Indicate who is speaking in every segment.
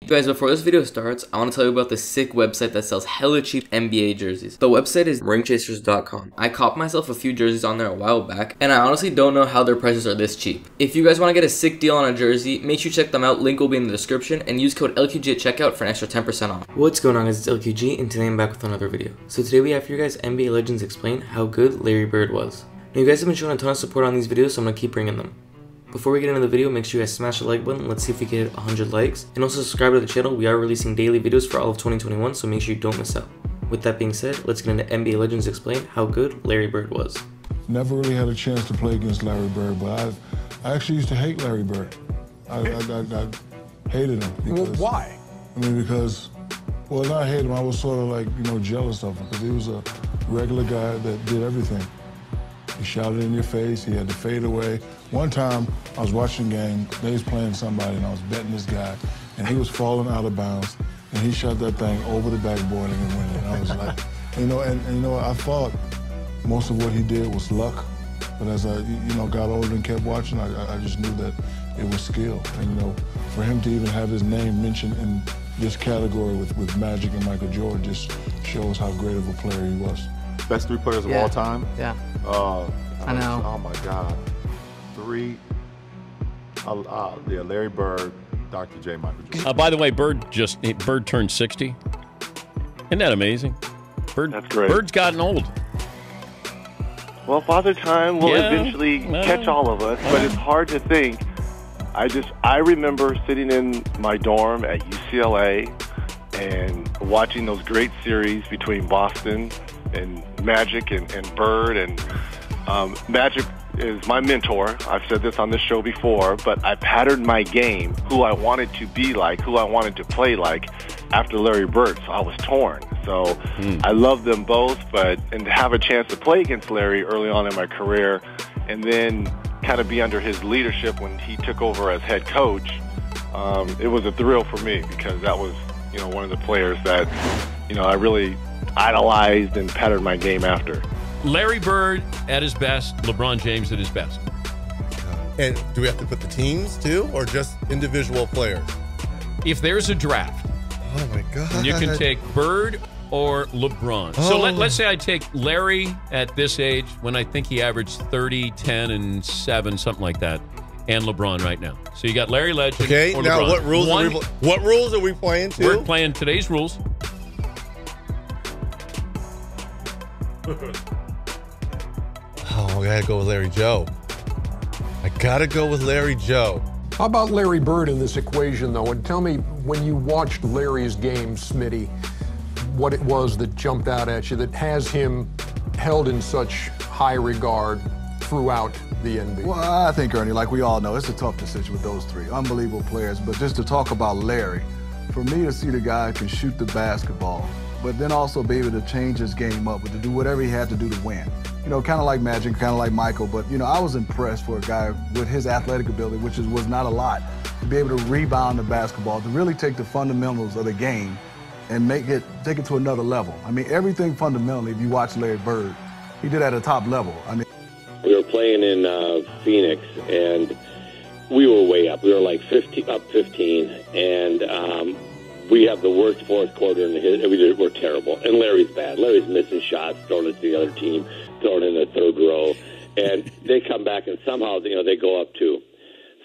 Speaker 1: Guys, before this video starts, I want to tell you about this sick website that sells hella cheap NBA jerseys. The website is ringchasers.com. I copped myself a few jerseys on there a while back, and I honestly don't know how their prices are this cheap. If you guys want to get a sick deal on a jersey, make sure you check them out. Link will be in the description, and use code LQG at checkout for an extra 10% off. What's going on, guys? It's LQG, and today I'm back with another video. So today we have for you guys NBA Legends Explain how good Larry Bird was. Now you guys have been showing a ton of support on these videos, so I'm going to keep bringing them. Before we get into the video, make sure you guys smash the like button. Let's see if we can hit 100 likes. And also subscribe to the channel. We are releasing daily videos for all of 2021, so make sure you don't miss out. With that being said, let's get into NBA Legends Explain how good Larry Bird was.
Speaker 2: Never really had a chance to play against Larry Bird, but I actually used to hate Larry Bird. I hated him. Because,
Speaker 3: well, why?
Speaker 2: I mean, because, well, not hate him, I was sort of like, jealous of him, because he was a regular guy that did everything. He shouted in your face, he had to fade away. One time, I was watching a game, they was playing somebody, and I was betting this guy, and he was falling out of bounds, and he shot that thing over the backboard and went in. I was like, I thought most of what he did was luck, but as I, got older and kept watching, I just knew that it was skill. And, for him to even have his name mentioned in this category with Magic and Michael Jordan just shows how great of a player he was.
Speaker 4: Best three players of all time?
Speaker 5: Yeah.
Speaker 4: I know. Oh my God. Three. Larry Bird, Dr. J. Michael Jordan.
Speaker 6: By the way, Bird turned 60. Isn't that amazing?
Speaker 7: That's great.
Speaker 6: Bird's gotten old.
Speaker 7: Well, Father Time will eventually catch all of us, but it's hard to think. I remember sitting in my dorm at UCLA and watching those great series between Boston and Magic and Bird, and Magic is my mentor. I've said this on this show before, but I patterned my game, who I wanted to be like, who I wanted to play like, after Larry Bird, so I was torn. So I love them both, and to have a chance to play against Larry early on in my career, and then kind of be under his leadership when he took over as head coach, it was a thrill for me, because that was, one of the players that, I really idolized and patterned my game after.
Speaker 6: Larry Bird at his best, LeBron James at his best.
Speaker 3: And do we have to put the teams too, or just individual players?
Speaker 6: If there's a draft,
Speaker 3: oh my God,
Speaker 6: you can take Bird or LeBron. So let's say I take Larry at this age, when I think he averaged 30, 10, and 7, something like that, and LeBron right now. So you got Larry Legend.
Speaker 3: Okay,
Speaker 6: or
Speaker 3: now
Speaker 6: LeBron.
Speaker 3: what rules are we playing to?
Speaker 6: We're playing today's rules.
Speaker 3: Oh, I gotta go with Larry Joe. I gotta go with Larry Joe.
Speaker 8: How about Larry Bird in this equation, though? And tell me, when you watched Larry's game, Smitty, what it was that jumped out at you that has him held in such high regard throughout the NBA?
Speaker 9: Well, I think, Ernie, like we all know, it's a tough decision with those three. Unbelievable players. But just to talk about Larry, for me to see the guy who can shoot the basketball, but then also be able to change his game up, but to do whatever he had to do to win. Kind of like Magic, kind of like Michael, but, I was impressed for a guy with his athletic ability, which was not a lot, to be able to rebound the basketball, to really take the fundamentals of the game and take it to another level. I mean, everything fundamentally, if you watch Larry Bird, he did at a top level. I mean,
Speaker 10: we were playing in Phoenix, and we were way up. We were like 15, and we have the worst fourth quarter in the history. We're terrible, and Larry's bad. Larry's missing shots, throwing it to the other team, throwing in the third row, and they come back, and somehow they go up 2.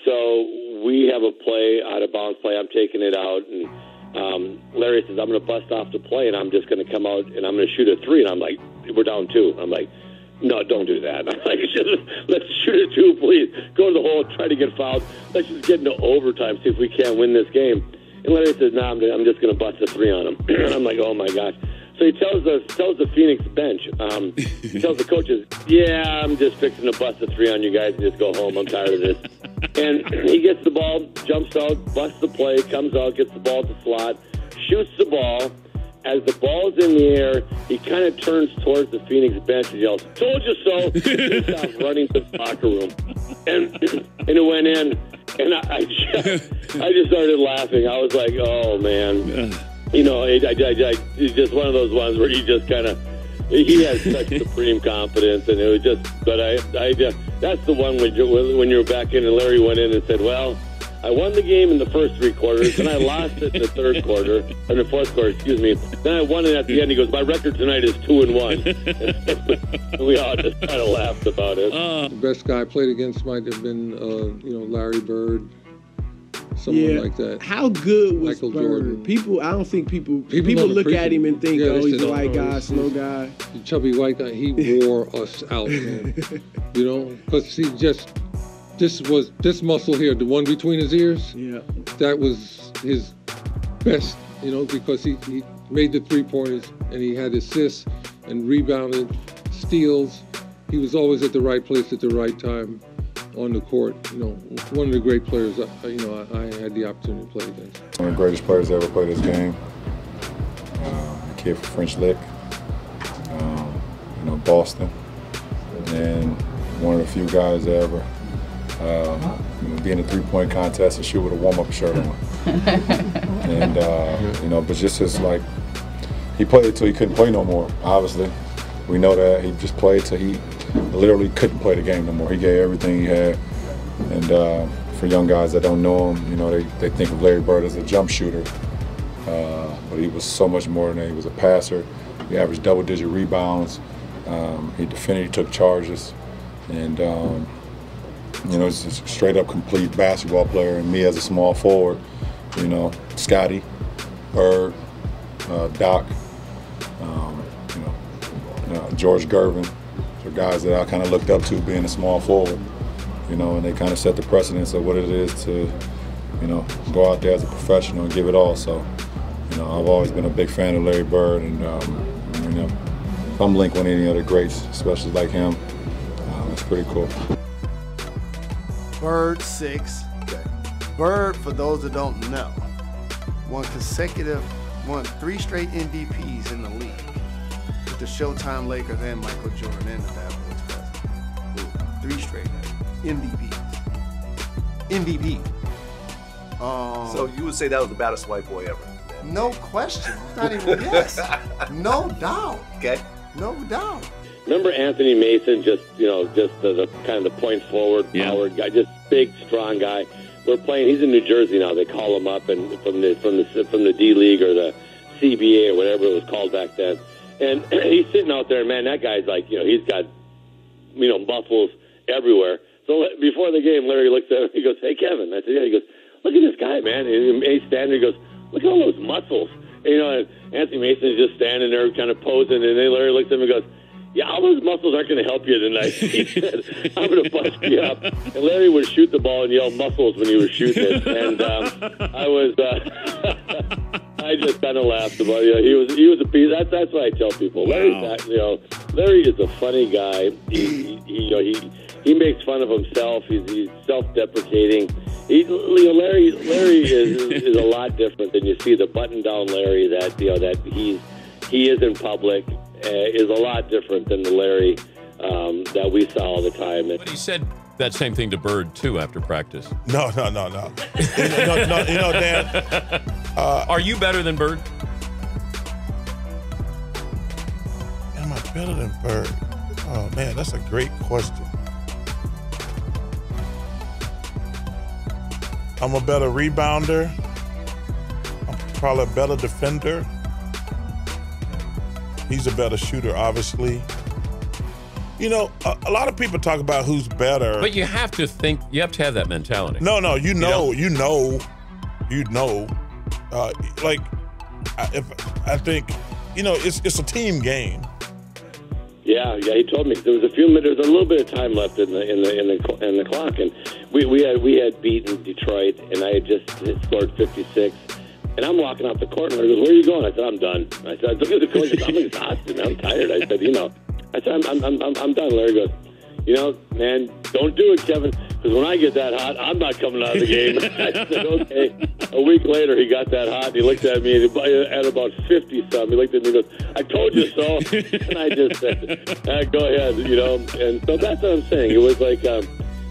Speaker 10: So we have a play, out of bounds play. I'm taking it out, and Larry says, I'm going to bust off the play, and I'm just going to come out, and I'm going to shoot a 3. And I'm like, we're down 2. I'm like, no, don't do that. I'm like, let's shoot a 2, please. Go to the hole, try to get fouled. Let's just get into overtime, see if we can't win this game. And Larry says, no, I'm just going to bust a 3 on him. And I'm like, oh, my gosh. So he tells the Phoenix bench, he tells the coaches, yeah, I'm just fixing to bust a 3 on you guys and just go home. I'm tired of this. And he gets the ball, jumps out, busts the play, comes out, gets the ball to slot, shoots the ball. As the ball's in the air, he kind of turns towards the Phoenix bench and yells, told you so. He stops running to the locker room. And it went in. And I just started laughing. I was like, oh, man. It's just one of those ones where you just kind of, he has such supreme confidence. And it was just, but that's the one when you were back in and Larry went in and said, well, I won the game in the first 3 quarters, then I lost it in the third quarter, or the fourth quarter, excuse me. Then I won it at the end. He goes, my record tonight is 2-1. We all just kind of laughed about it.
Speaker 5: The best guy I played against might have been, Larry Bird. Someone like that.
Speaker 11: How good was
Speaker 5: Michael
Speaker 11: Bird?
Speaker 5: Jordan.
Speaker 11: People look at him and think, he's a white guy, slow guy.
Speaker 5: The chubby white guy, he wore us out, man. Because this muscle here, the one between his ears, that was his best, because he made the 3-pointers and he had assists and rebounded, steals. He was always at the right place at the right time on the court. One of the great players I had the opportunity to play against.
Speaker 12: One of the greatest players to ever play this game. A kid from French Lick, Boston, and one of the few guys that ever be in a 3-point contest and shoot with a warm-up shirt on. And but just as he played until he couldn't play no more. Obviously, we know that he just played till he literally couldn't play the game no more. He gave everything he had. And for young guys that don't know him, they think of Larry Bird as a jump shooter, but he was so much more than that. He was a passer. He averaged double-digit rebounds. He defended. He took charges, and he's a straight-up complete basketball player. And me as a small forward, Scotty, Bird, Doc, George Gervin, are guys that I kind of looked up to being a small forward, and they kind of set the precedence of what it is to, go out there as a professional and give it all. So, I've always been a big fan of Larry Bird, and if I'm linked with any other greats, especially like him, it's pretty cool.
Speaker 13: Bird 6. Bird, for those that don't know, won 3 straight MVPs in the league with the Showtime Lakers and Michael Jordan and the Bad Boys president. 3 straight MVP.
Speaker 14: So you would say that was the baddest white boy ever?
Speaker 13: No question. Not even yes. No doubt.
Speaker 14: Okay.
Speaker 13: No doubt.
Speaker 10: Remember Anthony Mason, just the kind of the point forward, power guy, just big, strong guy. We're playing. He's in New Jersey now. They call him up and from the D League or the CBA or whatever it was called back then. And he's sitting out there, man. That guy's like, he's got muscles everywhere. So before the game, Larry looks at him. He goes, "Hey, Kevin." I said, "Yeah." He goes, "Look at this guy, man." And he's standing there. He goes, "Look at all those muscles." And Anthony Mason's just standing there, kind of posing. And then Larry looks at him and goes, "Yeah, all those muscles aren't going to help you tonight." He said, "I'm going to bust you up." And Larry would shoot the ball and yell "muscles" when he was shooting it. And I just kind of laughed about it. He was a piece. That's what I tell people. Wow. Larry is a funny guy. He makes fun of himself. He's self-deprecating. Larry is a lot different than you see the button-down Larry that he is in public. Is a lot different than the Larry that we saw all the time.
Speaker 6: But he said that same thing to Bird too after practice.
Speaker 15: No. Dan.
Speaker 6: Are you better than Bird?
Speaker 15: Am I better than Bird? Oh man, that's a great question. I'm a better rebounder. I'm probably a better defender. He's a better shooter, obviously. A lot of people talk about who's better.
Speaker 6: But you have to think, you have to have that mentality.
Speaker 15: No, you know. I think, it's a team game.
Speaker 10: Yeah, he told me there was a little bit of time left in the clock, and we had beaten Detroit, and I had just scored 56. And I'm walking off the court, and he goes, "Where are you going?" I said, "I'm done." I said, "Look at the coach. I'm exhausted. I'm tired." I said, I'm done. Larry goes, "Man, don't do it, Kevin, because when I get that hot, I'm not coming out of the game." I said, "Okay." A week later, he got that hot, and he looked at me, and at about 50-something, he looked at me and goes, "I told you so." And I just said, "Go ahead," And so that's what I'm saying. It was like to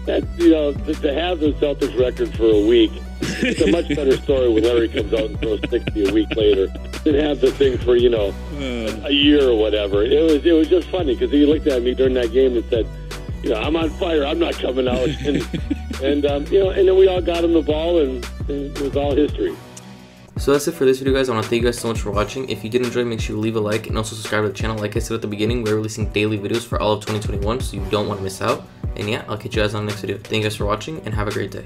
Speaker 10: have the Celtics record for a week. It's a much better story when Larry comes out and throws 60 a week later than have the thing for, a year or whatever. It was just funny because he looked at me during that game and said, "I'm on fire. I'm not coming out." And And and then we all got him the ball, and it was all history.
Speaker 1: So that's it for this video, guys. I want to thank you guys so much for watching. If you did enjoy, make sure you leave a like and also subscribe to the channel. Like I said at the beginning, we're releasing daily videos for all of 2021, so you don't want to miss out. And yeah, I'll catch you guys on the next video. Thank you guys for watching, and have a great day.